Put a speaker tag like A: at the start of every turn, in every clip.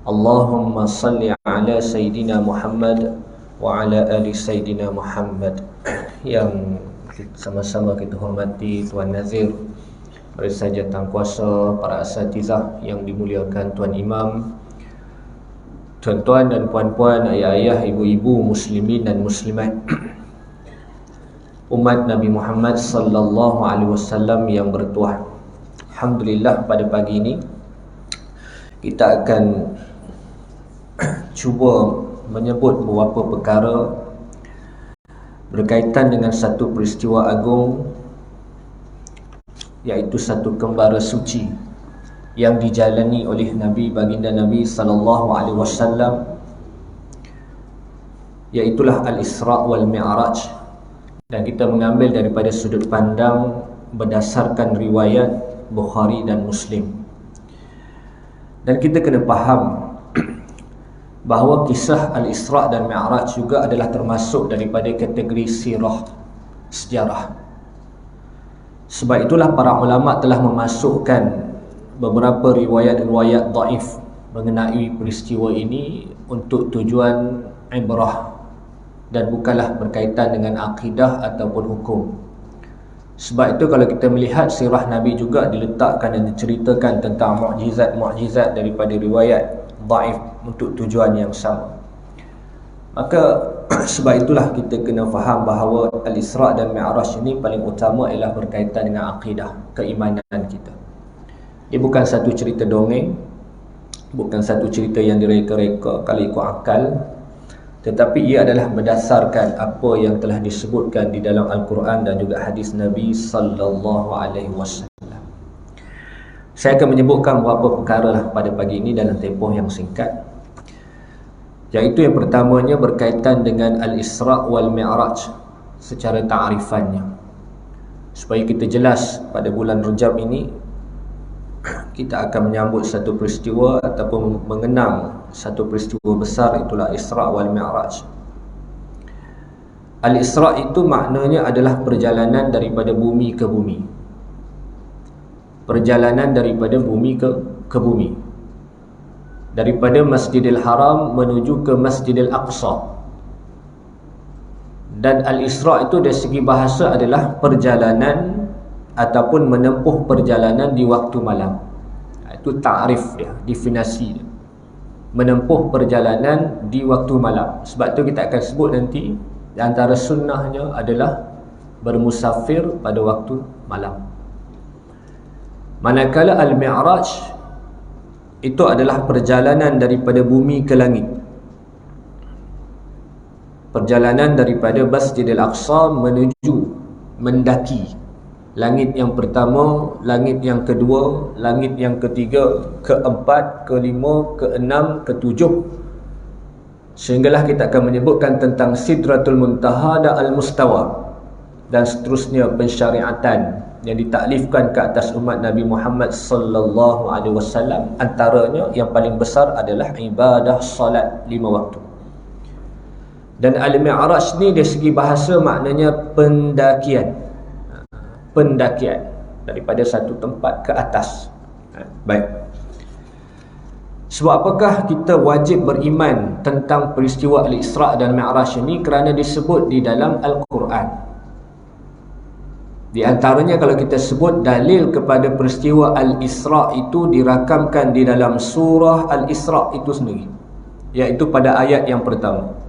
A: Allahumma salli ala Sayyidina Muhammad wa ala ali Sayyidina Muhammad. Yang sama-sama kita hormati Tuan Nazir, barisan jawatankuasa, para asatizah yang dimuliakan Tuan Imam, tuan-tuan dan puan-puan, ayah-ayah, ibu-ibu, muslimin dan muslimat, umat Nabi Muhammad sallallahu alaihi wasallam yang bertuah. Alhamdulillah, pada pagi ini kita akan cuba menyebut beberapa perkara berkaitan dengan satu peristiwa agung, iaitu satu kembara suci yang dijalani oleh Nabi baginda Nabi sallallahu alaihi wasallam, iaitulah Al-Isra' wal Mi'raj. Dan kita mengambil daripada sudut pandang berdasarkan riwayat Bukhari dan Muslim. Dan kita kena faham bahawa kisah Al-Isra' dan Mi'raj juga adalah termasuk daripada kategori sirah, sejarah. Sebab itulah para ulama telah memasukkan beberapa riwayat-riwayat dhaif mengenai peristiwa ini untuk tujuan ibrah dan bukanlah berkaitan dengan akidah ataupun hukum. Sebab itu kalau kita melihat sirah Nabi juga diletakkan dan diceritakan tentang mukjizat-mukjizat daripada riwayat dhaif untuk tujuan yang sama. Maka sebab itulah kita kena faham bahawa Al-Isra' dan Mi'raj ini paling utama ialah berkaitan dengan akidah, keimanan kita. Ia bukan satu cerita dongeng, bukan satu cerita yang direka-reka kalau ikut akal, tetapi ia adalah berdasarkan apa yang telah disebutkan di dalam Al-Quran dan juga hadis Nabi sallallahu alaihi wasallam. Saya akan menyebutkan beberapa perkara lah pada pagi ini dalam tempoh yang singkat. Iaitu yang pertamanya berkaitan dengan Al-Isra' wal Mi'raj secara ta'rifannya. Supaya kita jelas, pada bulan Rajab ini kita akan menyambut satu peristiwa ataupun mengenang satu peristiwa besar, itulah Isra' wal Mi'raj. Al-Isra' itu maknanya adalah perjalanan daripada bumi ke bumi. Perjalanan daripada bumi ke bumi. Daripada Masjidil Haram menuju ke Masjidil Aqsa. Dan Al-Isra' itu dari segi bahasa adalah perjalanan ataupun menempuh perjalanan di waktu malam. Itu ta'rif dia, definisi dia. Menempuh perjalanan di waktu malam. Sebab tu kita akan sebut nanti, di antara sunnahnya adalah bermusafir pada waktu malam. Manakala Al-Mi'raj itu adalah perjalanan daripada bumi ke langit. Perjalanan daripada Masjidil Aqsa menuju, mendaki langit yang pertama, langit yang kedua, langit yang ketiga, keempat, kelima, keenam, ketujuh, sehinggalah kita akan menyebutkan tentang Sidratul Muntaha dan Al-Mustawa, dan seterusnya pensyariatan yang ditaklifkan ke atas umat Nabi Muhammad sallallahu alaihi wasallam. Antaranya yang paling besar adalah ibadah salat 5 waktu. Dan Al-Mi'raj ni dari segi bahasa maknanya pendakian. Pendakian daripada satu tempat ke atas. Baik. Sebab apakah kita wajib beriman tentang peristiwa Al-Isra' dan Mi'raj ini? Kerana disebut di dalam Al-Quran. Di antaranya kalau kita sebut dalil kepada peristiwa Al-Isra' itu dirakamkan di dalam surah Al-Isra' itu sendiri, iaitu pada ayat yang pertama.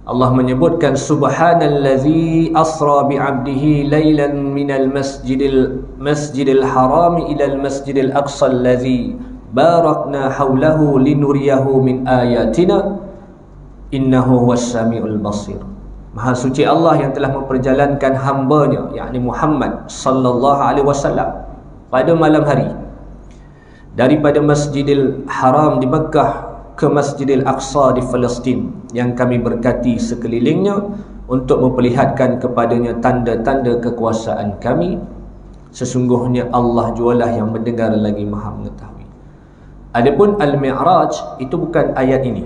A: Allah menyebutkan subhanallazi asra bi'abdihi laylan minal masjidil harami ilal masjidil aqsa allazi barakna hawlahu linuriyahu min ayatina innahu huwas samiul basir. Maha suci Allah yang telah memperjalankan hambanya, yakni Muhammad sallallahu alaihi wasallam, pada malam hari daripada Masjidil Haram di Mekah ke Masjidil Aqsa di Palestin, yang kami berkati sekelilingnya untuk memperlihatkan kepadanya tanda-tanda kekuasaan kami. Sesungguhnya Allah jualah yang mendengar lagi maha mengetahui. Adapun Al-Mi'raj itu bukan ayat ini.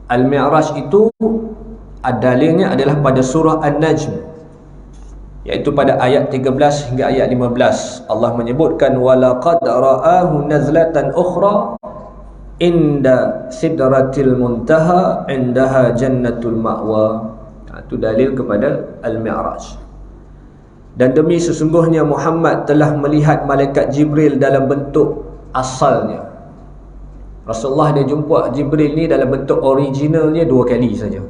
A: Al-Mi'raj itu dalilnya adalah pada surah An-Najm, iaitu pada ayat 13 hingga ayat 15. Allah menyebutkan walaqad ra'ahu nazlatan ukhra inda sidratil muntaha indaha jannatul ma'wa. Itu dalil kepada al-mi'raj. Dan demi sesungguhnya Muhammad telah melihat malaikat Jibril dalam bentuk asalnya. Rasulullah dia jumpa Jibril ni dalam bentuk originalnya 2 kali saja.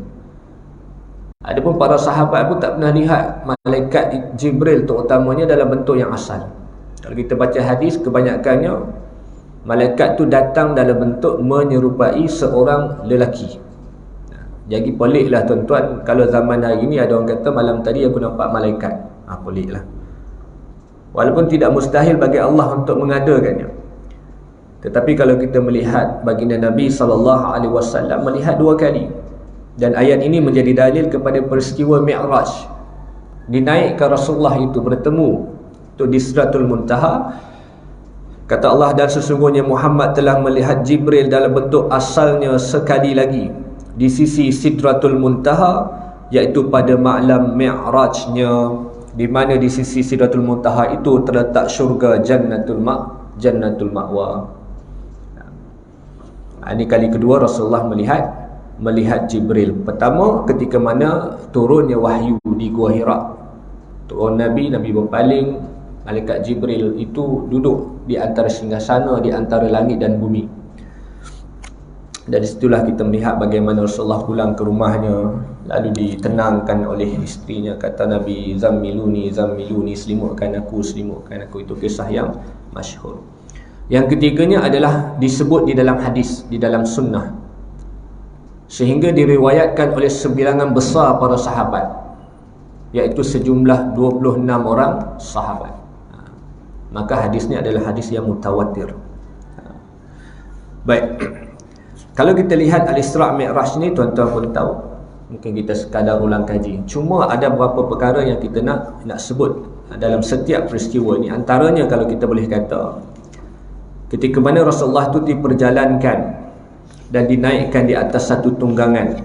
A: Adapun para sahabat pun tak pernah lihat malaikat Jibril terutamanya dalam bentuk yang asal. Kalau kita baca hadis, kebanyakannya malaikat tu datang dalam bentuk menyerupai seorang lelaki. Jadi peliklah tuan-tuan, kalau zaman hari ni ada orang kata malam tadi aku nampak malaikat. Peliklah. Walaupun tidak mustahil bagi Allah untuk mengadakannya. Tetapi kalau kita melihat baginda Nabi SAW melihat 2 kali. Dan ayat ini menjadi dalil kepada peristiwa Mi'raj. Dinaikkan Rasulullah itu bertemu di Sidratul Muntaha. Kata Allah, dan sesungguhnya Muhammad telah melihat Jibril dalam bentuk asalnya sekali lagi di sisi Sidratul Muntaha, iaitu pada malam Mi'rajnya, di mana di sisi Sidratul Muntaha itu terletak syurga Jannatul Ma'wa. Ini kali kedua Rasulullah melihat Jibril. Pertama ketika mana turunnya wahyu di Gua Hira. Turun Nabi berpaling, malaikat Jibril itu duduk di antara singgasana di antara langit dan bumi. Dari situlah kita melihat bagaimana Rasulullah pulang ke rumahnya, lalu ditenangkan oleh isterinya. Kata Nabi, Zammiluni, selimutkan aku. Itu kisah yang masyhur. Yang ketiganya adalah disebut di dalam hadis, di dalam sunnah, sehingga diriwayatkan oleh sebilangan besar para sahabat, iaitu sejumlah 26 orang sahabat. Maka hadisnya adalah hadis yang mutawatir. Baik, kalau kita lihat Al-Isra' Mi'raj ni, tuan-tuan pun tahu, mungkin kita sekadar ulang kaji. Cuma ada beberapa perkara yang kita nak sebut dalam setiap peristiwa ni. Antaranya kalau kita boleh kata, ketika mana Rasulullah tu diperjalankan dan dinaikkan di atas satu tunggangan,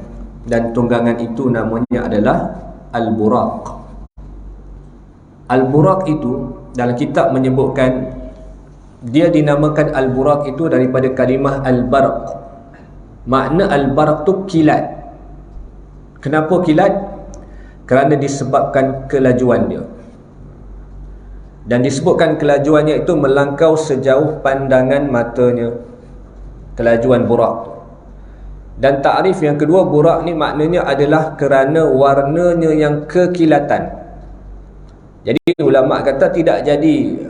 A: dan tunggangan itu namanya adalah Al-Buraq. Al-Buraq itu dalam kitab menyebutkan, dia dinamakan Al-Buraq itu daripada kalimah Al-Barq. Makna Al-Barq tu kilat. Kenapa kilat? Kerana disebabkan kelajuan dia. Dan disebutkan kelajuannya itu melangkau sejauh pandangan matanya. Kelajuan Buraq. Dan takrif yang kedua, Buraq ni maknanya adalah kerana warnanya yang kekilatan. Jadi ulama kata tidak jadi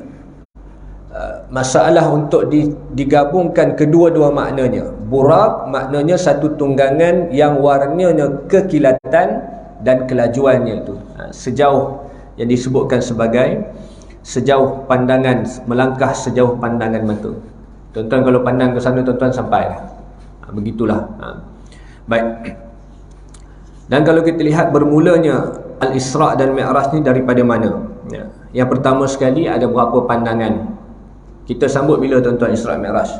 A: masalah untuk digabungkan kedua-dua maknanya. Buraq maknanya satu tunggangan yang warnanya kekilatan dan kelajuannya itu sejauh yang disebutkan sebagai sejauh pandangan, melangkah sejauh pandangan mata. Tuan-tuan kalau pandang ke sana, tuan-tuan sampailah. Begitulah. Baik. Dan kalau kita lihat bermulanya Al-Isra' dan Mi'raj ni daripada mana? Yang pertama sekali ada berapa pandangan. Kita sambut bila tuan-tuan Isra' Mi'raj?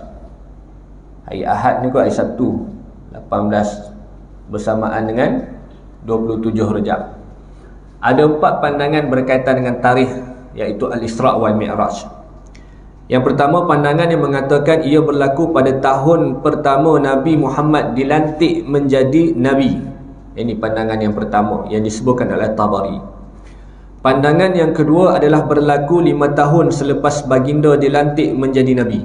A: Hari Ahad ni kot, hari Sabtu 18 bersamaan dengan 27 Rejab. Ada 4 pandangan berkaitan dengan tarikh, iaitu Al-Isra' wal Mi'raj. Yang pertama, pandangan yang mengatakan ia berlaku pada tahun pertama Nabi Muhammad dilantik menjadi Nabi. Ini pandangan yang pertama yang disebutkan oleh Tabari. Pandangan yang kedua adalah berlaku 5 tahun selepas baginda dilantik menjadi Nabi.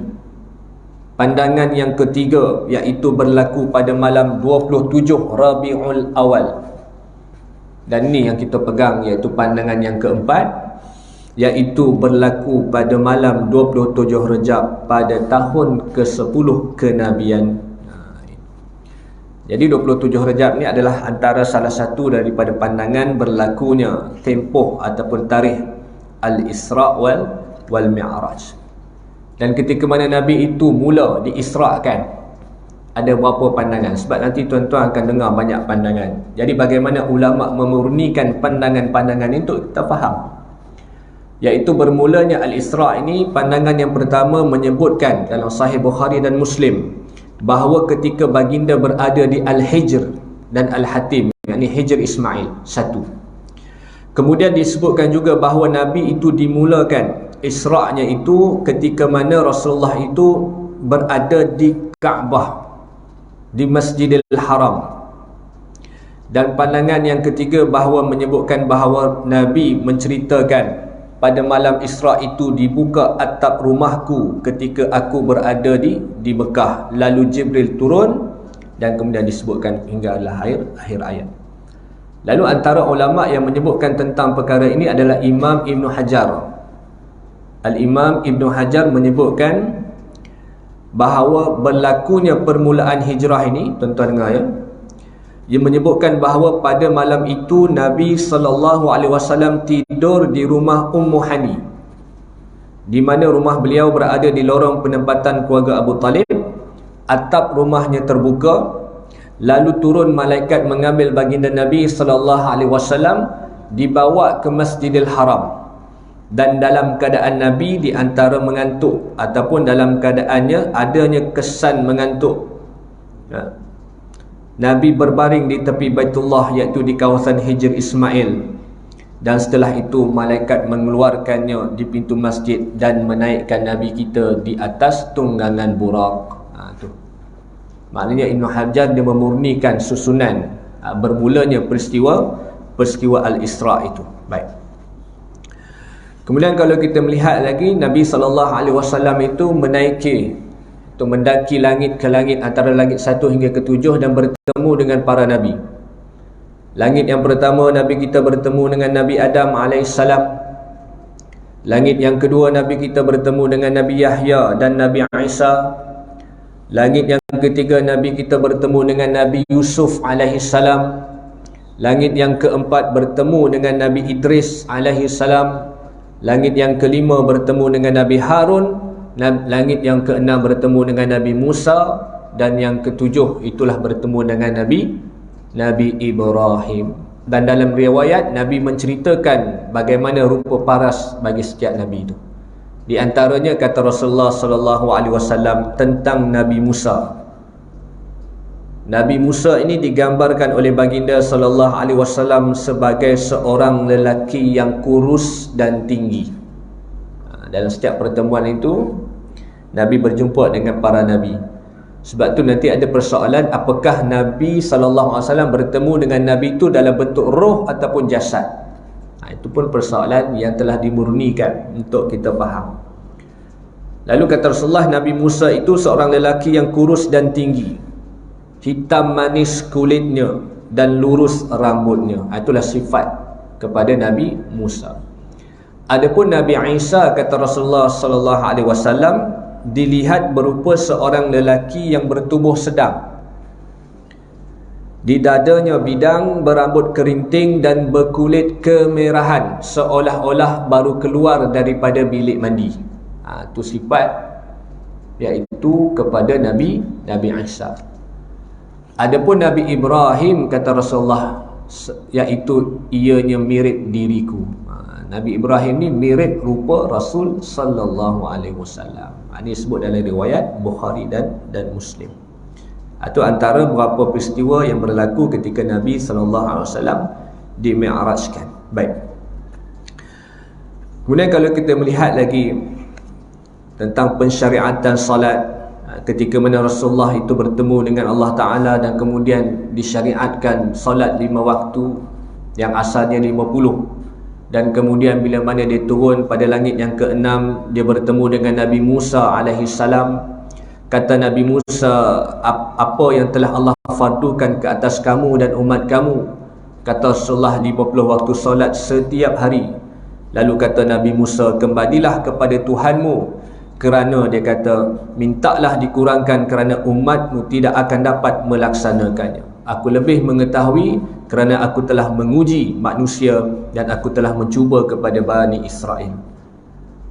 A: Pandangan yang ketiga iaitu berlaku pada malam 27 Rabiul Awal. Dan ini yang kita pegang, iaitu pandangan yang keempat, iaitu berlaku pada malam 27 Rejab pada tahun ke-10 kenabian. Jadi 27 Rejab ni adalah antara salah satu daripada pandangan berlakunya tempoh ataupun tarikh Al-Isra' wal Mi'raj. Dan ketika mana Nabi itu mula diisra'kan, ada berapa pandangan? Sebab nanti tuan-tuan akan dengar banyak pandangan. Jadi bagaimana ulama memurnikan pandangan-pandangan itu kita faham. Iaitu bermulanya Al-Isra' ini, pandangan yang pertama menyebutkan dalam Sahih Bukhari dan Muslim bahawa ketika baginda berada di Al-Hijr dan Al-Hatim, yakni Hijr Ismail, satu. Kemudian disebutkan juga bahawa Nabi itu dimulakan Isra'-nya itu ketika mana Rasulullah itu berada di Kaabah, di Masjidil Haram. Dan pandangan yang ketiga bahawa menyebutkan bahawa Nabi menceritakan pada malam Isra itu dibuka atap rumahku ketika aku berada di Mekah, lalu Jibril turun, dan kemudian disebutkan hingga akhir ayat. Lalu antara ulama yang menyebutkan tentang perkara ini adalah Imam Ibn Hajar. Al-Imam Ibn Hajar menyebutkan bahawa berlakunya permulaan hijrah ini, tuan-tuan dengar ya, dia menyebutkan bahawa pada malam itu Nabi SAW tidur di rumah Ummu Hani, di mana rumah beliau berada di lorong penempatan keluarga Abu Talib. Atap rumahnya terbuka, lalu turun malaikat mengambil baginda Nabi SAW, dibawa ke Masjidil Haram. Dan dalam keadaan Nabi di antara mengantuk ataupun dalam keadaannya adanya kesan mengantuk, Nabi berbaring di tepi Baitullah, iaitu di kawasan Hijr Ismail. Dan setelah itu malaikat mengeluarkannya di pintu masjid dan menaikkan Nabi kita di atas tunggangan burak. Tu. Maknanya Ibn Hajar dia memurnikan susunan bermulanya peristiwa Al-Isra itu. Baik. Kemudian kalau kita melihat lagi, Nabi SAW itu menaiki, atau mendaki langit ke langit, antara langit 1 hingga ke 7, dan bertemu dengan para Nabi. Langit yang pertama Nabi kita bertemu dengan Nabi Adam AS. Langit yang kedua Nabi kita bertemu dengan Nabi Yahya dan Nabi Isa. Langit yang ketiga Nabi kita bertemu dengan Nabi Yusuf AS. Langit yang keempat bertemu dengan Nabi Idris AS. Langit yang kelima bertemu dengan Nabi Harun. Langit yang keenam bertemu dengan Nabi Musa. Dan yang ketujuh itulah bertemu dengan Nabi Ibrahim. Dan dalam riwayat Nabi menceritakan bagaimana rupa paras bagi setiap Nabi itu. Di antaranya kata Rasulullah SAW tentang Nabi Musa. Nabi Musa ini digambarkan oleh baginda SAW sebagai seorang lelaki yang kurus dan tinggi. Dalam setiap pertemuan itu Nabi berjumpa dengan para Nabi. Sebab tu nanti ada persoalan, apakah Nabi SAW bertemu dengan Nabi itu dalam bentuk roh ataupun jasad. Itu pun persoalan yang telah dimurnikan untuk kita faham. Lalu kata Rasulullah, Nabi Musa itu seorang lelaki yang kurus dan tinggi, hitam manis kulitnya dan lurus rambutnya. Itulah sifat kepada Nabi Musa. Adapun Nabi Isa, kata Rasulullah SAW, dilihat berupa seorang lelaki yang bertubuh sedang. Di dadanya bidang, berambut kerinting dan berkulit kemerahan, seolah-olah baru keluar daripada bilik mandi. Itu sifat iaitu kepada Nabi Isa. Adapun Nabi Ibrahim, kata Rasulullah, iaitu ianya mirip diriku. Nabi Ibrahim ni mirip rupa Rasul sallallahu alaihi wasallam. Ini disebut dalam riwayat Bukhari dan Muslim. Itu antara beberapa peristiwa yang berlaku ketika Nabi SAW dimi'rajkan. Baik. Kemudian kalau kita melihat lagi tentang pensyariatan salat, ketika mana Rasulullah itu bertemu dengan Allah Ta'ala dan kemudian disyariatkan salat 5 waktu yang asalnya 50. Dan kemudian bila mana dia turun pada langit yang ke-6, dia bertemu dengan Nabi Musa alaihissalam. Kata Nabi Musa, apa yang telah Allah fardukan ke atas kamu dan umat kamu? Kata Rasulullah, 50 waktu solat setiap hari. Lalu kata Nabi Musa, kembalilah kepada Tuhanmu, kerana dia kata, mintalah dikurangkan kerana umatmu tidak akan dapat melaksanakannya. Aku lebih mengetahui kerana aku telah menguji manusia dan aku telah mencuba kepada Bani Israel.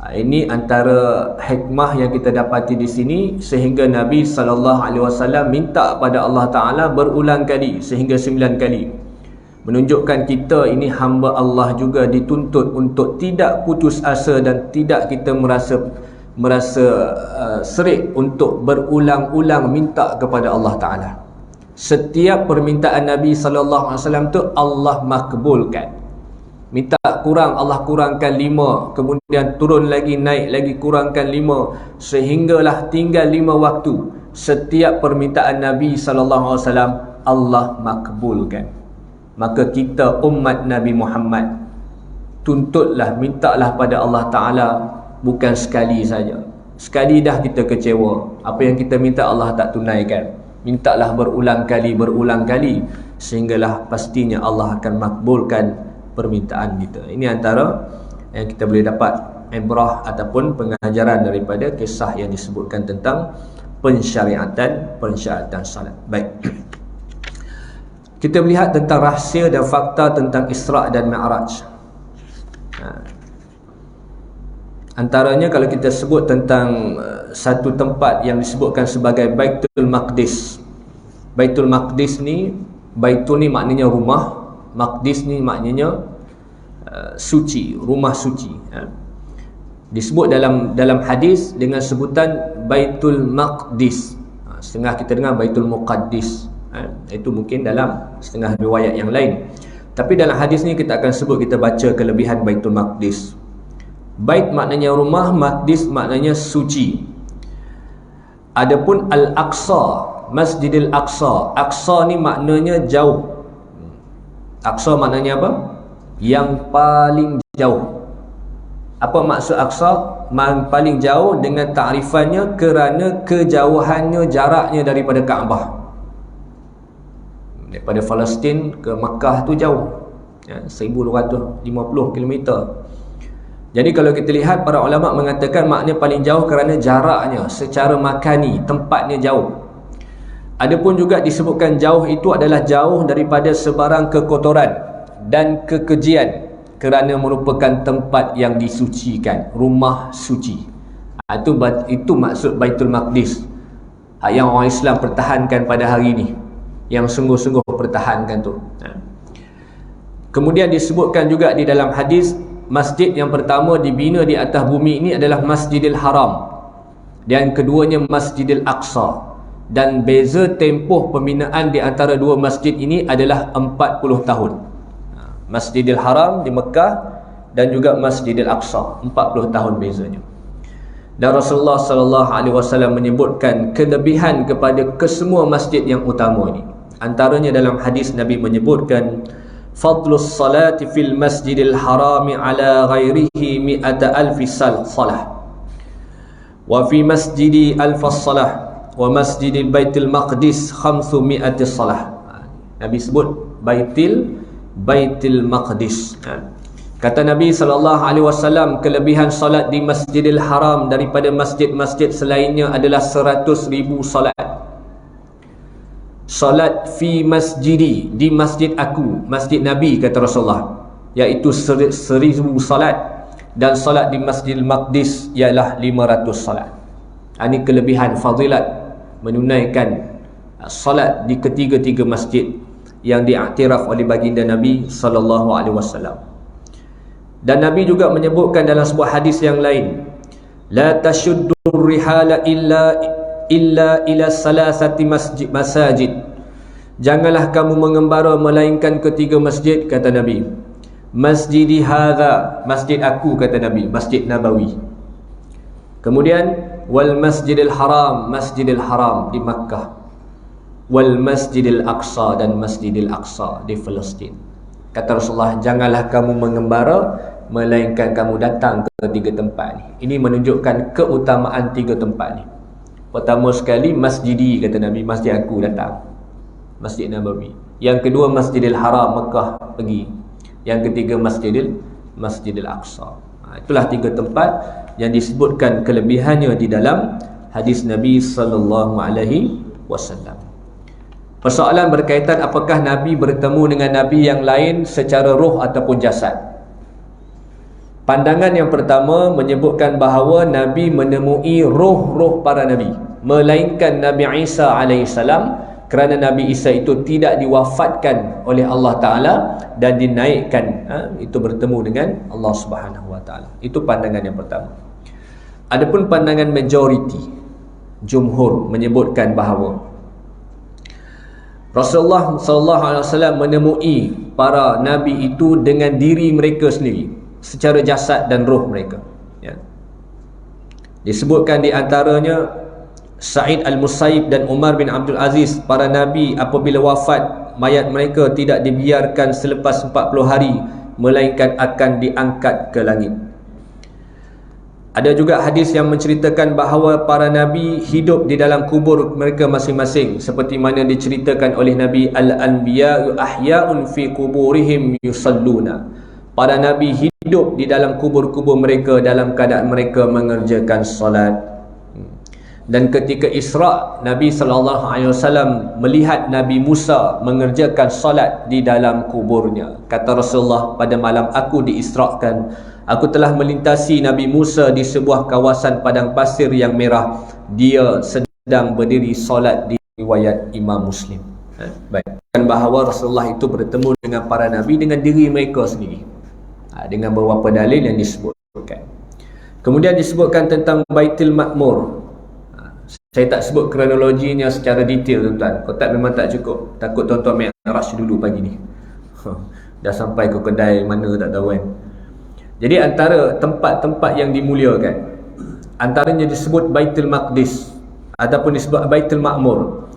A: Ini antara hikmah yang kita dapati di sini, sehingga Nabi SAW minta pada Allah Ta'ala berulang kali, sehingga 9 kali. Menunjukkan kita ini hamba Allah juga dituntut untuk tidak putus asa dan tidak kita merasa serik untuk berulang-ulang minta kepada Allah Ta'ala. Setiap permintaan Nabi SAW tu Allah makbulkan. Minta kurang, Allah kurangkan 5, kemudian turun lagi, naik lagi, kurangkan 5, sehinggalah tinggal 5 waktu. Setiap permintaan Nabi SAW Allah makbulkan. Maka kita umat Nabi Muhammad, tuntutlah, mintalah pada Allah Ta'ala, bukan sekali saja. Sekali dah kita kecewa, apa yang kita minta Allah tak tunaikan. Mintalah berulang kali, sehinggalah pastinya Allah akan makbulkan permintaan kita. Ini antara yang kita boleh dapat ibrah ataupun pengajaran daripada kisah yang disebutkan tentang pensyariatan salat. Baik, kita melihat tentang rahsia dan fakta tentang Isra' dan Mi'raj. Antaranya kalau kita sebut tentang satu tempat yang disebutkan sebagai Baitul Maqdis. Baitul Maqdis ni, Baitul ni maknanya rumah, Maqdis ni maknanya suci, rumah suci. Disebut dalam hadis dengan sebutan Baitul Maqdis. Setengah kita dengar Baitul Muqaddis. Itu mungkin dalam setengah riwayat yang lain. Tapi dalam hadis ni kita akan sebut, kita baca kelebihan Baitul Maqdis. Bait maknanya rumah, Maqdis maknanya suci. Adapun Al-Aqsa, Masjidil Aqsa. Aqsa ni maknanya jauh. Aqsa maknanya apa? Yang paling jauh. Apa maksud Aqsa? Paling jauh dengan ta'rifannya kerana kejauhannya, jaraknya daripada Kaabah. Daripada Palestin ke Makkah tu jauh, 1250 km. Jadi kalau kita lihat, para ulama mengatakan makna paling jauh kerana jaraknya secara makani, tempatnya jauh. Adapun juga disebutkan jauh itu adalah jauh daripada sebarang kekotoran dan kekejian, kerana merupakan tempat yang disucikan, rumah suci. Itu maksud Baitul Maqdis, yang orang Islam pertahankan pada hari ini, yang sungguh-sungguh pertahankan tu. Kemudian disebutkan juga di dalam hadis, masjid yang pertama dibina di atas bumi ini adalah Masjidil Haram, dan keduanya Masjidil Aqsa. Dan beza tempoh pembinaan di antara dua masjid ini adalah 40 tahun. Masjidil Haram di Mekah dan juga Masjidil Aqsa, 40 tahun bezanya. Dan Rasulullah SAW menyebutkan kelebihan kepada kesemua masjid yang utama ini. Antaranya dalam hadis Nabi menyebutkan, fadlus salati fil masjidil harami ala ghairihi mi'ata alfi salah, wa fi masjidi alfas salah, wa masjidil baitil maqdis 500 salah. Nabi sebut Baitil Maqdis. Kata Nabi SAW, kelebihan solat di Masjidil Haram daripada masjid-masjid selainnya adalah 100,000 solat. Solat fi masjidi, di masjid aku, masjid Nabi, kata Rasulullah, iaitu 1,000 solat. Dan solat di Masjidil Maqdis ialah 500 solat. Ini kelebihan fadilat menunaikan solat di ketiga-tiga masjid yang diiktiraf oleh baginda Nabi SAW. Dan Nabi juga menyebutkan dalam sebuah hadis yang lain, la tashuddu rihala illa ila salasati masajid. Janganlah kamu mengembara melainkan ketiga masjid, kata Nabi. Masjidi hadza, masjid aku, kata Nabi, Masjid Nabawi. Kemudian wal Masjidil Haram, Masjidil Haram di Makkah. Wal Masjidil Aqsa, dan Masjidil Aqsa di Palestin. Kata Rasulullah, janganlah kamu mengembara melainkan kamu datang ke tiga tempat ni. Ini menunjukkan keutamaan tiga tempat ni. Pertama sekali masjidi, kata Nabi, masjid aku datang, Masjid Nabawi. Yang kedua Masjidil Haram, Mekah pergi. Yang ketiga Masjidil Aqsa. Itulah tiga tempat yang disebutkan kelebihannya di dalam hadis Nabi SAW. Persoalan berkaitan apakah Nabi bertemu dengan Nabi yang lain secara roh ataupun jasad. Pandangan yang pertama menyebutkan bahawa Nabi menemui roh-roh para Nabi, melainkan Nabi Isa AS, kerana Nabi Isa itu tidak diwafatkan oleh Allah Ta'ala dan dinaikkan, itu bertemu dengan Allah Subhanahu Wa Ta'ala. Itu pandangan yang pertama. Adapun pandangan majoriti, jumhur, menyebutkan bahawa Rasulullah SAW menemui para nabi itu dengan diri mereka sendiri, secara jasad dan roh mereka, ya. Disebutkan di antaranya Sa'id Al-Musayyib dan Umar bin Abdul Aziz, para nabi apabila wafat, mayat mereka tidak dibiarkan selepas 40 hari, melainkan akan diangkat ke langit. Ada juga hadis yang menceritakan bahawa para nabi hidup di dalam kubur mereka masing-masing, seperti mana diceritakan oleh Nabi, Al-Anbiya'u ahya'un fi kuburihim yusalluna. Para nabi hidup di dalam kubur-kubur mereka dalam keadaan mereka mengerjakan solat. Dan ketika Isra', Nabi SAW melihat Nabi Musa mengerjakan solat di dalam kuburnya. Kata Rasulullah, pada malam aku diisra'kan, aku telah melintasi Nabi Musa di sebuah kawasan padang pasir yang merah. Dia sedang berdiri solat, di riwayat Imam Muslim. Baik. Dan bahawa Rasulullah itu bertemu dengan para Nabi dengan diri mereka sendiri, dengan beberapa dalil yang disebutkan. Kemudian disebutkan tentang Baitul Ma'mur. Saya tak sebut kronologinya secara detail, tuan-tuan. Kotak memang tak cukup. Takut tuan-tuan rush dulu pagi ni. Dah sampai ke kedai mana tak tahu kan. Jadi antara tempat-tempat yang dimuliakan, antaranya disebut Baitul Maqdis ataupun disebut Baitul Ma'mur.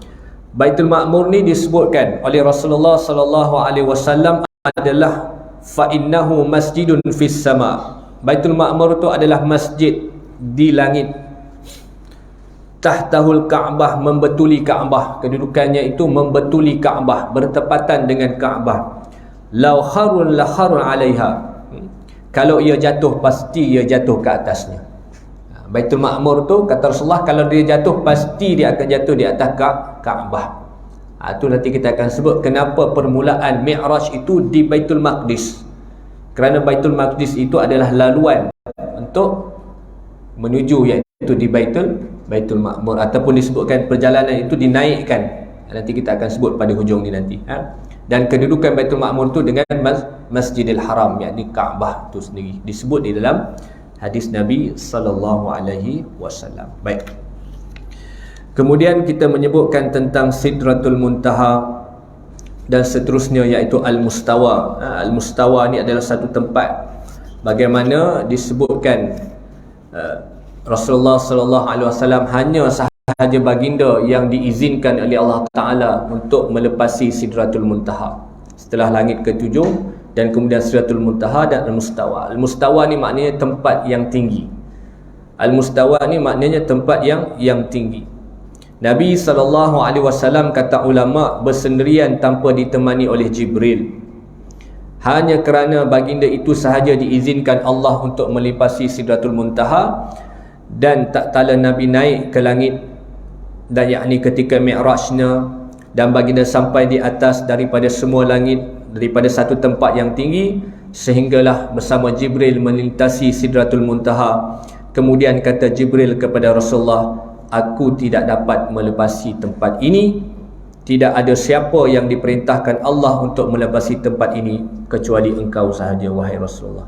A: Baitul Ma'mur ni disebutkan oleh Rasulullah SAW adalah fa innahu masjidun fis sama. Baitul Ma'mur tu adalah masjid di langit. Tahtahul Ka'bah, membetuli Ka'bah, kedudukannya itu membetuli Ka'bah, bertepatan dengan Ka'bah. Lau kharun la kharun 'alaiha. Kalau ia jatuh, pasti ia jatuh ke atasnya. Baitul Ma'mur tu, kata Rasulullah, kalau dia jatuh, pasti dia akan jatuh di atas Ka'bah. Itu nanti kita akan sebut kenapa permulaan Mi'raj itu di Baitul Maqdis. Kerana Baitul Maqdis itu adalah laluan untuk menuju iaitu di Baitul Ma'mur, ataupun disebutkan perjalanan itu dinaikkan. Nanti kita akan sebut pada hujung ni nanti. Dan kedudukan Baitul Ma'mur tu dengan Masjidil Haram, yakni Kaabah tu sendiri, disebut di dalam hadis Nabi sallallahu alaihi wasallam. Baik. Kemudian kita menyebutkan tentang Sidratul Muntaha dan seterusnya, iaitu Al-Mustawa. Al-Mustawa ni adalah satu tempat bagaimana disebutkan Rasulullah sallallahu alaihi wasallam hanya sahaja baginda yang diizinkan oleh Allah Taala untuk melepasi Sidratul Muntaha setelah langit ke-7, dan kemudian Sidratul Muntaha dan Al-Mustawa. Al-Mustawa ni maknanya tempat yang tinggi. Al-Mustawa ni maknanya tempat yang tinggi. Nabi sallallahu alaihi wasallam, kata ulama, bersendirian tanpa ditemani oleh Jibril. Hanya kerana baginda itu sahaja diizinkan Allah untuk melepasi Sidratul Muntaha, dan tak kala Nabi naik ke langit, dan yakni ketika Mi'rajnya, dan baginda sampai di atas daripada semua langit, daripada satu tempat yang tinggi, sehinggalah bersama Jibril melintasi Sidratul Muntaha. Kemudian kata Jibril kepada Rasulullah, aku tidak dapat melepasi tempat ini, tidak ada siapa yang diperintahkan Allah untuk melepasi tempat ini kecuali engkau sahaja, wahai Rasulullah.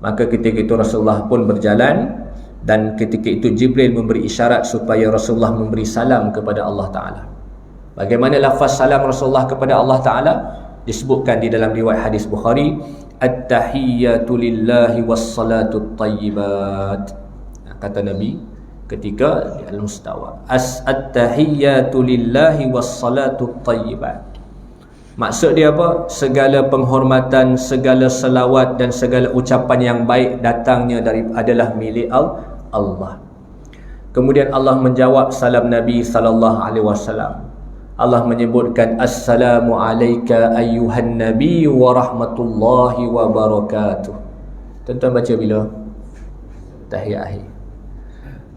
A: Maka ketika itu Rasulullah pun berjalan, dan ketika itu Jibril memberi isyarat supaya Rasulullah memberi salam kepada Allah Ta'ala. Bagaimana lafaz salam Rasulullah kepada Allah Ta'ala? Disebutkan di dalam riwayat hadis Bukhari, At-tahiyyatu lillahi wassalatu tayyibat. Kata Nabi ketika di Al-Mustawa, At-tahiyyatu lillahi wassalatu tayyibat. Maksud dia apa? Segala penghormatan, segala selawat dan segala ucapan yang baik datangnya adalah milik Allah. Kemudian Allah menjawab salam Nabi sallallahu alaihi wasallam. Allah menyebutkan, Assalamu alayka ayyuhan nabi wa rahmatullahi wa barakatuh. Tuan-tuan baca bila? Tahiyat akhir.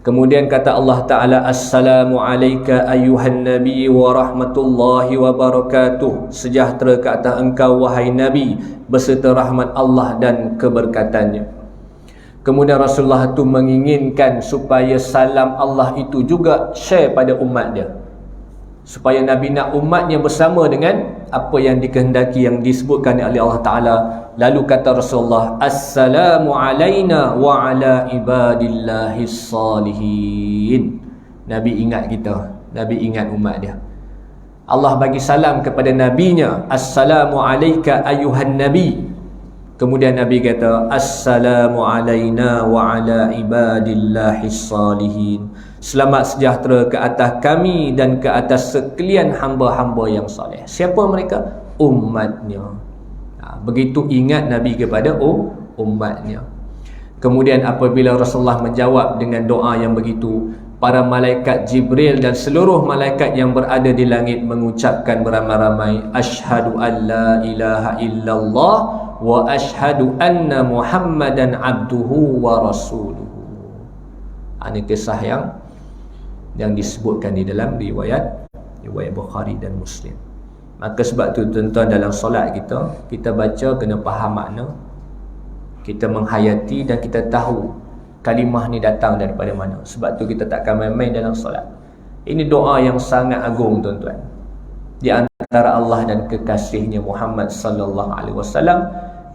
A: Kemudian kata Allah Ta'ala, Assalamu alayka ayyuhan nabi wa rahmatullahi wa barakatuh. Sejahtera ke atas engkau wahai Nabi, beserta rahmat Allah dan keberkatannya. Kemudian Rasulullah itu menginginkan supaya salam Allah itu juga share pada umat dia, supaya Nabi nak umatnya bersama dengan apa yang dikehendaki, yang disebutkan oleh Allah Ta'ala. Lalu kata Rasulullah, Assalamu alayna wa ala ibadillahis salihin. Nabi ingat kita, Nabi ingat umat dia. Allah bagi salam kepada nabinya, assalamu alayka ayuhan nabi. Kemudian Nabi kata, assalamu alayna wa ala ibadillahis salihin. Selamat sejahtera ke atas kami dan ke atas sekalian hamba-hamba yang soleh. Siapa mereka? Umatnya. Begitu ingat Nabi kepada umatnya. Kemudian apabila Rasulullah menjawab dengan doa yang begitu, para malaikat Jibril dan seluruh malaikat yang berada di langit mengucapkan beramai-ramai, asyhadu an la ilaha illallah wa asyhadu anna Muhammadan abduhu wa rasuluhu. Ini kisah yang disebutkan di dalam riwayat Bukhari dan Muslim. Maka sebab tu tuan-tuan, dalam solat kita baca kena faham makna, kita menghayati dan kita tahu kalimah ni datang daripada mana. Sebab tu kita takkan main-main dalam solat. Ini doa yang sangat agung tuan-tuan, di antara Allah dan kekasihnya Muhammad sallallahu alaihi wasallam,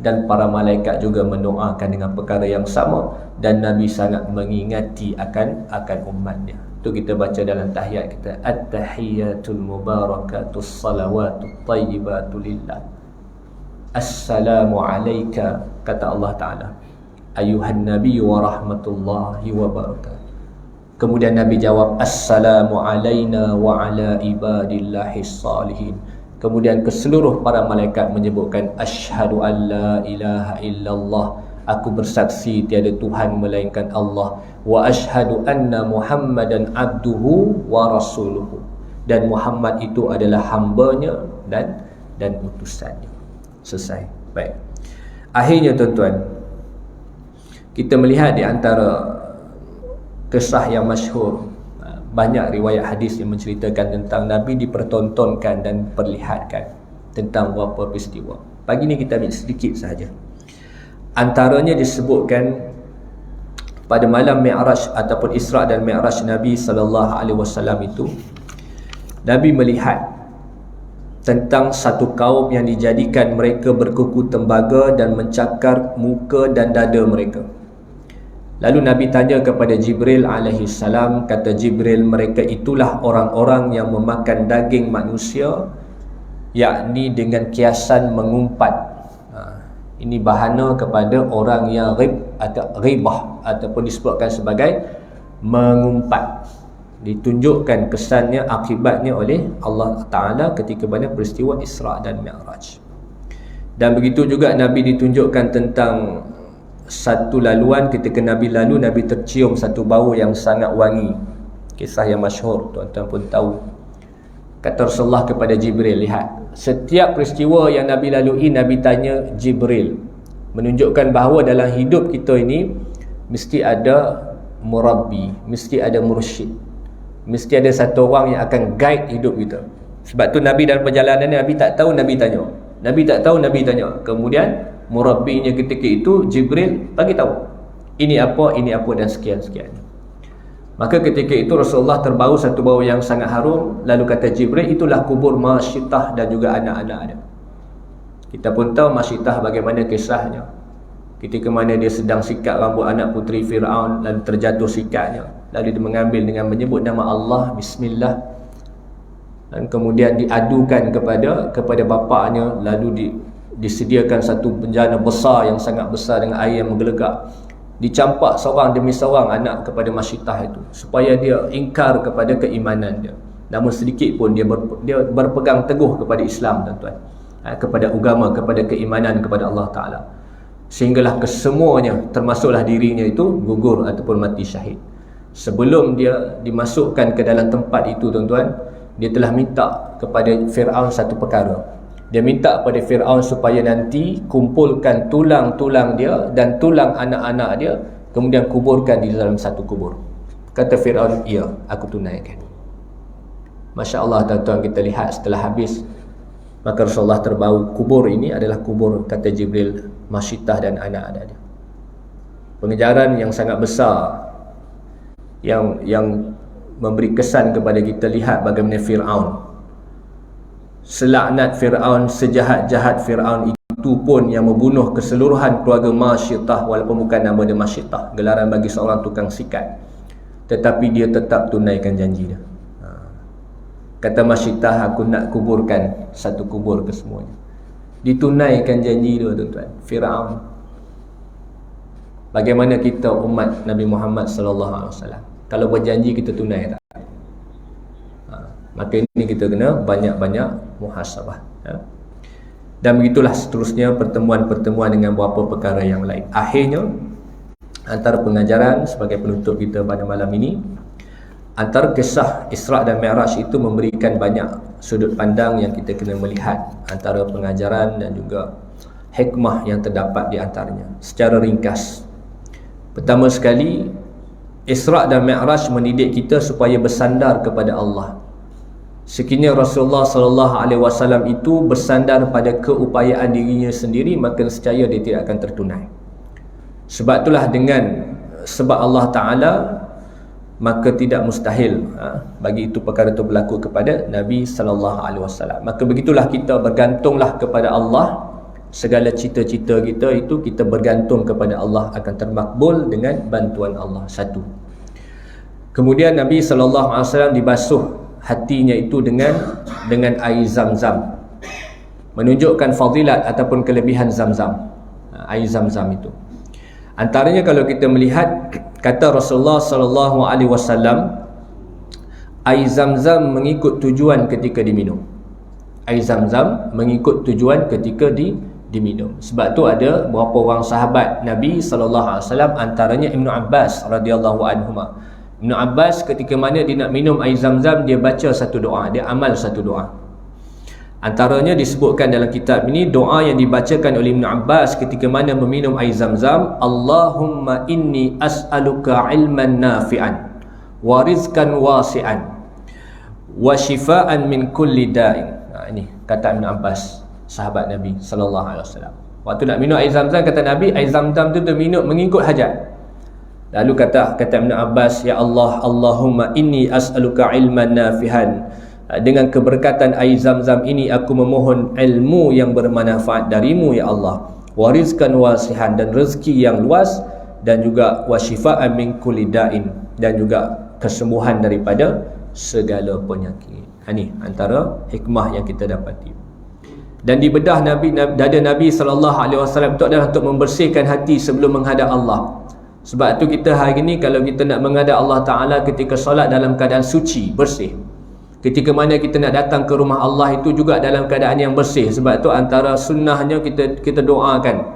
A: dan para malaikat juga mendoakan dengan perkara yang sama, dan Nabi sangat mengingati akan umatnya. Tu kita baca dalam tahiyat kita, at-tahiyatul mubarakatus salawatut tayyibatu lillah. Assalamu alayka, kata Allah Ta'ala, ayuhan nabi wa rahmatullahi wa barakatuh. Kemudian Nabi jawab, assalamu alayna wa ala ibadillahis salihin. Kemudian keseluruh para malaikat menyebutkan, asyhadu an la ilaha illallah, aku bersaksi tiada Tuhan melainkan Allah, wa asyhadu anna Muhammadan abduhu wa rasuluhu, dan Muhammad itu adalah hambanya dan utusannya. Selesai. Baik. Akhirnya tuan-tuan, kita melihat di antara kisah yang masyhur, banyak riwayat hadis yang menceritakan tentang Nabi dipertontonkan dan perlihatkan tentang beberapa peristiwa. Pagi ni kita ambil sedikit sahaja. Antaranya disebutkan pada malam Mi'raj ataupun Isra' dan Mi'raj Nabi sallallahu alaihi wasallam itu, Nabi melihat tentang satu kaum yang dijadikan mereka berkuku tembaga dan mencakar muka dan dada mereka. Lalu Nabi tanya kepada Jibril alaihi salam, kata Jibril, mereka itulah orang-orang yang memakan daging manusia, yakni dengan kiasan mengumpat. Ini bahana kepada orang yang ghibah ataupun disebutkan sebagai mengumpat. Ditunjukkan kesannya, akibatnya oleh Allah Ta'ala ketika pada peristiwa Isra' dan Mi'raj. Dan begitu juga Nabi ditunjukkan tentang satu laluan, ketika Nabi lalu, Nabi tercium satu bau yang sangat wangi. Kisah yang masyhur, tuan-tuan pun tahu. Kata Rasulullah kepada Jibril, lihat, setiap peristiwa yang Nabi lalui, Nabi tanya Jibril, menunjukkan bahawa dalam hidup kita ini mesti ada murabbi, mesti ada mursyid, mesti ada satu orang yang akan guide hidup kita. Sebab tu Nabi dalam perjalanan Nabi tak tahu, Nabi tanya. Nabi tak tahu, Nabi tanya. Kemudian murabbinya ketika itu Jibril bagi tahu, ini apa dan sekian-sekian. Maka ketika itu Rasulullah terbau satu bau yang sangat harum. Lalu kata Jibril, itulah kubur Masyitah dan juga anak-anak dia. Kita pun tahu Masyitah bagaimana kisahnya. Ketika mana dia sedang sikat rambut anak puteri Fir'aun, lalu terjatuh sikatnya, lalu dia mengambil dengan menyebut nama Allah, Bismillah, dan kemudian diadukan kepada bapaknya. Lalu disediakan satu bencana besar yang sangat besar dengan air yang menggelegak. Dicampak seorang demi seorang anak kepada Masyitah itu, supaya dia ingkar kepada keimanan dia. Namun sedikit pun dia berpegang teguh kepada Islam, tuan-tuan, kepada agama, kepada keimanan kepada Allah Ta'ala. Sehinggalah kesemuanya, termasuklah dirinya itu, gugur ataupun mati syahid. Sebelum dia dimasukkan ke dalam tempat itu, tuan-tuan, dia telah minta kepada Fir'aun satu perkara. Dia minta kepada Fir'aun supaya nanti kumpulkan tulang-tulang dia dan tulang anak-anak dia, kemudian kuburkan di dalam satu kubur. Kata Fir'aun, iya, aku tunaikan. Masya Allah, tuan-tuan, kita lihat setelah habis, maka Rasulullah terbau. Kubur ini adalah kubur, kata Jibril, Masyitah dan anak-anak dia. Pengejaran yang sangat besar yang memberi kesan kepada kita. Lihat bagaimana Fir'aun, selaknat Fir'aun, sejahat-jahat Fir'aun itu pun yang membunuh keseluruhan keluarga Masyitah, walaupun bukan nama dia Masyitah, gelaran bagi seorang tukang sikat, tetapi dia tetap tunaikan janji dia. Kata Masyitah, aku nak kuburkan satu kubur ke semuanya. Ditunaikan janji dia, tuan-tuan. Firaun. Bagaimana kita umat Nabi Muhammad sallallahu alaihi wasallam? Kalau berjanji kita tunai tak? Maka ini kita kena banyak-banyak muhasabah. Dan begitulah seterusnya pertemuan-pertemuan dengan beberapa perkara yang lain. Akhirnya, antara pengajaran sebagai penutup kita pada malam ini, antara kisah Isra' dan Mi'raj itu memberikan banyak sudut pandang yang kita kena melihat, antara pengajaran dan juga hikmah yang terdapat di antaranya. Secara ringkas, pertama sekali, Isra' dan Mi'raj mendidik kita supaya bersandar kepada Allah. Sekiranya Rasulullah sallallahu alaihi wasallam itu bersandar pada keupayaan dirinya sendiri, maka nescaya dia tidak akan tertunai. Sebab itulah sebab Allah Ta'ala, maka tidak mustahil bagi itu perkara itu berlaku kepada Nabi sallallahu alaihi wasallam. Maka begitulah kita bergantunglah kepada Allah. Segala cita-cita kita itu kita bergantung kepada Allah akan termakbul dengan bantuan Allah. Satu. Kemudian Nabi sallallahu alaihi wasallam dibasuh hatinya itu dengan air Zam-Zam, menunjukkan fadilat ataupun kelebihan Zam-Zam. Air Zam-Zam itu antaranya, kalau kita melihat, kata Rasulullah sallallahu alaihi wasallam, air Zam-Zam mengikut tujuan ketika diminum. Air Zam-Zam mengikut tujuan ketika diminum. Sebab tu ada beberapa orang sahabat Nabi sallallahu alaihi wasallam, antaranya Ibnu Abbas radhiyallahu anhuma. Ibnu Abbas ketika mana dia nak minum air Zam-Zam, dia baca satu doa, dia amal satu doa. Antaranya disebutkan dalam kitab ini doa yang dibacakan oleh Ibn Abbas ketika mana meminum air Zam-Zam, Allahumma inni as'aluka ilman nafi'an wa rizkan wasi'an wa shifaan min kulli da'in. Ini kata Ibn Abbas, sahabat Nabi sallallahu alaihi wasallam. Waktu nak minum air Zam-Zam, kata Nabi, air Zam-Zam tu minum mengikut hajat. Lalu kata Ibn Abbas, ya Allah, Allahumma inni as'aluka ilman nafi'an, dengan keberkatan air Zam-Zam ini aku memohon ilmu yang bermanfaat darimu ya Allah, warizkan wasihan, dan rezeki yang luas, dan juga wasyifaan min kulli da'in, dan juga kesembuhan daripada segala penyakit. Ini antara hikmah yang kita dapati. Dan di bedah dada Nabi sallallahu alaihi wasallam itu adalah untuk membersihkan hati sebelum menghadap Allah. Sebab tu kita hari ini kalau kita nak menghadap Allah Ta'ala ketika solat dalam keadaan suci, bersih. Ketika mana kita nak datang ke rumah Allah itu juga dalam keadaan yang bersih. Sebab tu antara sunnahnya kita doakan,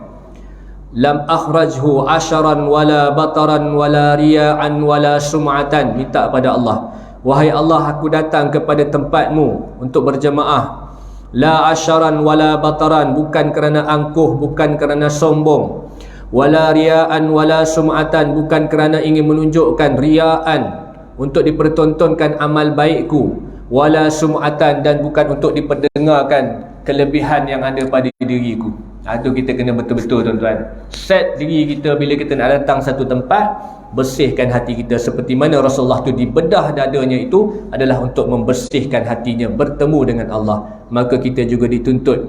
A: lam akhrajhu asharan wala bataran wala riya'an wala sum'atan. Minta pada Allah, wahai Allah, aku datang kepada tempatmu untuk berjemaah, la asharan wala bataran, bukan kerana angkuh, bukan kerana sombong, wala riya'an wala sum'atan, bukan kerana ingin menunjukkan riya'an, untuk dipertontonkan amal baikku, wala sum'atan, dan bukan untuk diperdengarkan kelebihan yang ada pada diriku. Itu kita kena betul-betul, tuan-tuan, set diri kita bila kita nak datang satu tempat, bersihkan hati kita seperti mana Rasulullah tu dibedah dadanya itu adalah untuk membersihkan hatinya bertemu dengan Allah. Maka kita juga dituntut,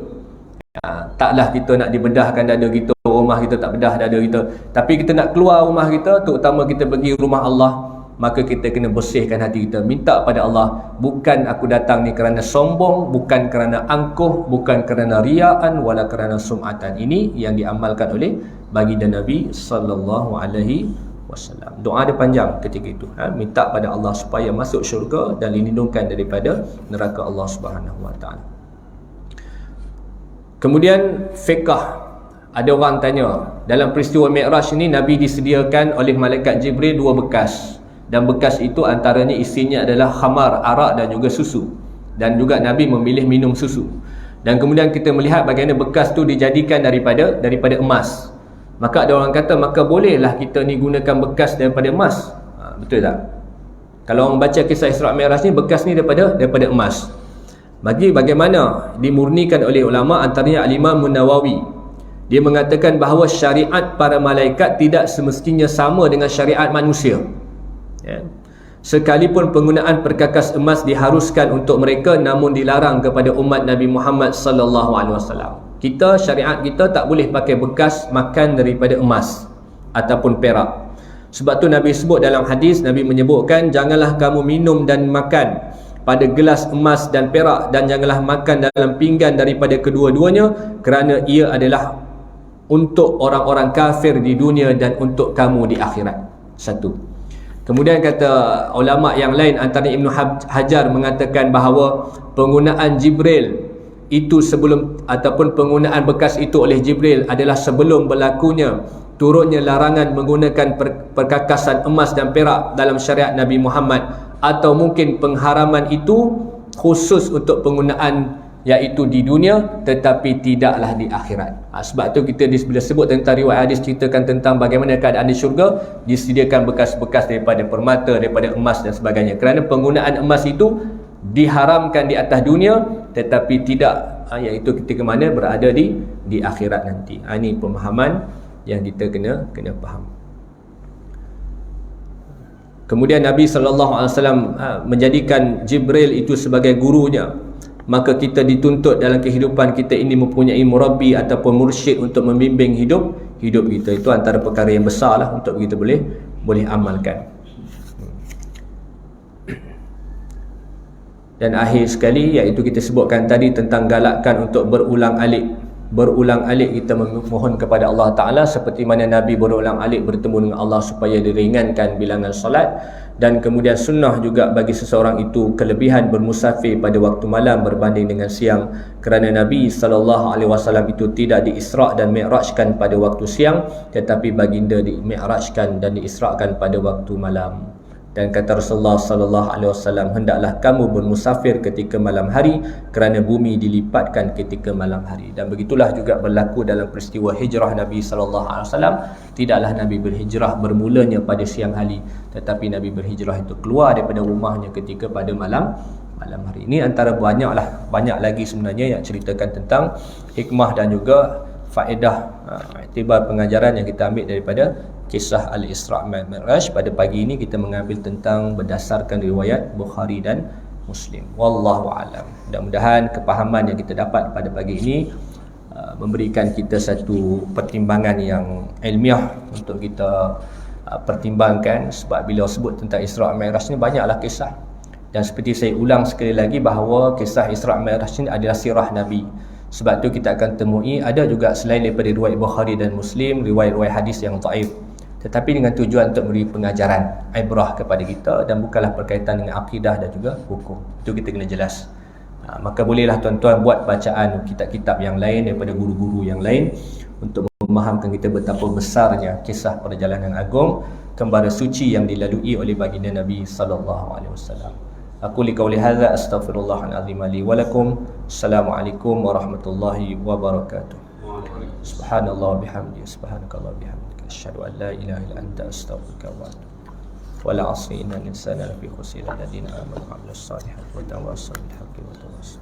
A: taklah kita nak dibedahkan dada kita, rumah kita tak bedah dada kita, tapi kita nak keluar rumah kita, terutama kita pergi rumah Allah, maka kita kena bersihkan hati kita, minta pada Allah, bukan aku datang ni kerana sombong, bukan kerana angkuh, bukan kerana riya'an, wala kerana sum'atan. Ini yang diamalkan oleh baginda Nabi sallallahu alaihi wasallam. Doa dia panjang ketika itu, minta pada Allah supaya masuk syurga dan dilindungkan daripada neraka Allah Subhanahu wa taala. Kemudian fiqh. Ada orang tanya, dalam peristiwa Mi'raj ini Nabi disediakan oleh malaikat Jibril 2 bekas, dan bekas itu antaranya isinya adalah khamar, arak, dan juga susu. Dan juga Nabi memilih minum susu. Dan kemudian kita melihat bagaimana bekas tu dijadikan daripada emas. Maka ada orang kata, maka bolehlah kita ni gunakan bekas daripada emas. Betul tak? Kalau orang baca kisah Isra' Mi'raj ni, bekas ni daripada emas. Bagaimana dimurnikan oleh ulama, antaranya Al-Imam Nawawi. Dia mengatakan bahawa syariat para malaikat tidak semestinya sama dengan syariat manusia. Sekalipun penggunaan perkakas emas diharuskan untuk mereka, namun dilarang kepada umat Nabi Muhammad sallallahu alaihi wasallam. Syariat kita tak boleh pakai bekas makan daripada emas ataupun perak. Sebab tu Nabi sebut dalam hadis, Nabi menyebutkan, janganlah kamu minum dan makan pada gelas emas dan perak, dan janganlah makan dalam pinggan daripada kedua-duanya, kerana ia adalah untuk orang-orang kafir di dunia dan untuk kamu di akhirat. Satu. Kemudian kata ulama yang lain, antara Ibnu Hajar mengatakan bahawa penggunaan Jibril itu sebelum, ataupun penggunaan bekas itu oleh Jibril adalah sebelum berlakunya turunnya larangan menggunakan perkakasan emas dan perak dalam syariat Nabi Muhammad, atau mungkin pengharaman itu khusus untuk penggunaan iaitu di dunia tetapi tidaklah di akhirat. Sebab tu kita bila sebut tentang riwayat hadis ceritakan tentang bagaimana keadaan di syurga, disediakan bekas-bekas daripada permata, daripada emas dan sebagainya, kerana penggunaan emas itu diharamkan di atas dunia tetapi tidak iaitu ketika mana berada di akhirat nanti. Ini pemahaman yang kita kena faham. Kemudian Nabi SAW menjadikan Jibril itu sebagai gurunya. Maka kita dituntut dalam kehidupan kita ini mempunyai murabbi ataupun mursyid untuk membimbing hidup kita. Itu antara perkara yang besar lah untuk kita boleh amalkan. Dan akhir sekali, iaitu kita sebutkan tadi tentang galakkan untuk berulang-alik kita memohon kepada Allah Ta'ala, seperti mana Nabi berulang-alik bertemu dengan Allah supaya diringankan bilangan solat. Dan kemudian sunnah juga bagi seseorang itu kelebihan bermusafir pada waktu malam berbanding dengan siang, kerana Nabi SAW itu tidak di-Isra' dan Mi'rajkan pada waktu siang, tetapi baginda di-Mi'rajkan dan di-Isra'kan pada waktu malam. Dan kata Rasulullah SAW, hendaklah kamu bermusafir ketika malam hari, kerana bumi dilipatkan ketika malam hari. Dan begitulah juga berlaku dalam peristiwa hijrah Nabi SAW. Tidaklah Nabi berhijrah bermulanya pada siang hari, tetapi Nabi berhijrah itu keluar daripada rumahnya ketika pada malam hari. Ini antara banyak lagi sebenarnya yang ceritakan tentang hikmah dan juga faedah, iktibar pengajaran yang kita ambil daripada kisah Al-Isra' wal Mi'raj. Pada pagi ini kita mengambil tentang berdasarkan riwayat Bukhari dan Muslim. Wallahu a'lam. Mudah-mudahan kepahaman yang kita dapat pada pagi ini memberikan kita satu pertimbangan yang ilmiah untuk kita pertimbangkan. Sebab bila sebut tentang Isra' wal Mi'raj ni banyaklah kisah. Dan seperti saya ulang sekali lagi bahawa kisah Isra' wal Mi'raj ni adalah sirah Nabi. Sebab tu kita akan temui ada juga selain daripada riwayat Bukhari dan Muslim, riwayat-riwayat hadis yang dhaif, tetapi dengan tujuan untuk memberi pengajaran, ibrah kepada kita, dan bukanlah berkaitan dengan akidah dan juga hukum. Itu kita kena jelas. Maka bolehlah tuan-tuan buat bacaan kitab-kitab yang lain daripada guru-guru yang lain untuk memahamkan kita betapa besarnya kisah perjalanan agung kembara suci yang dilalui oleh baginda Nabi SAW. Aku liqauli hadza astaghfirullahal azim li wa lakum. Assalamualaikum warahmatullahi wabarakatuh. Subhanallah bihamdihi, subhanakallah bihamdika, asyhadu an la ilaha illa anta, astaghfiruka wa atubu ilaik. Wal 'asri innal insana lafi khusr illa alladziina aamanu wa 'amilus solihati wa tawassaw bil haqqi wa tawassaw